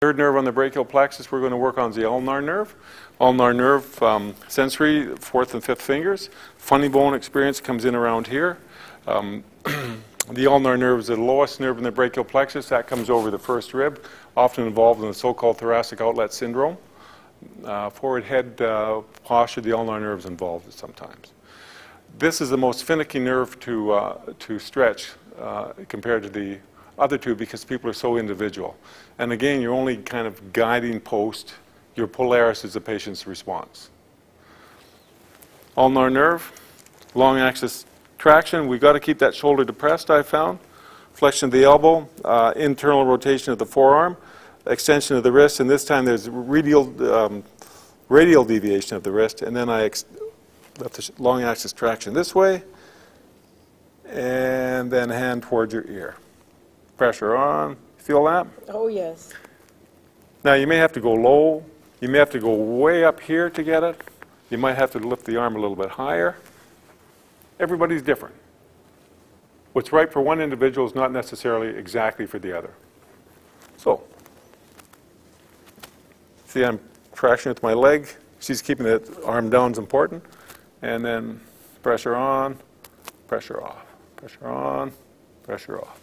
Third nerve on the brachial plexus we're going to work on is the ulnar nerve. Ulnar nerve, sensory, fourth and fifth fingers. Funny bone experience comes in around here. The ulnar nerve is the lowest nerve in the brachial plexus. That comes over the first rib, often involved in the so-called thoracic outlet syndrome. Forward head posture, the ulnar nerve is involved sometimes. This is the most finicky nerve to stretch compared to the other two because people are so individual. And again, you're only kind of guiding post. Your polaris is the patient's response. Ulnar nerve, long axis traction. We've got to keep that shoulder depressed, I found. Flexion of the elbow, internal rotation of the forearm, extension of the wrist, and this time there's radial deviation of the wrist, and then I left the long axis traction this way, and then hand towards your ear. Pressure on. Feel that? Oh, yes. Now, you may have to go low. You may have to go way up here to get it. You might have to lift the arm a little bit higher. Everybody's different. What's right for one individual is not necessarily exactly for the other. So, see, I'm traction with my leg. She's keeping the arm down is important. And then pressure on, pressure off, pressure on, pressure off.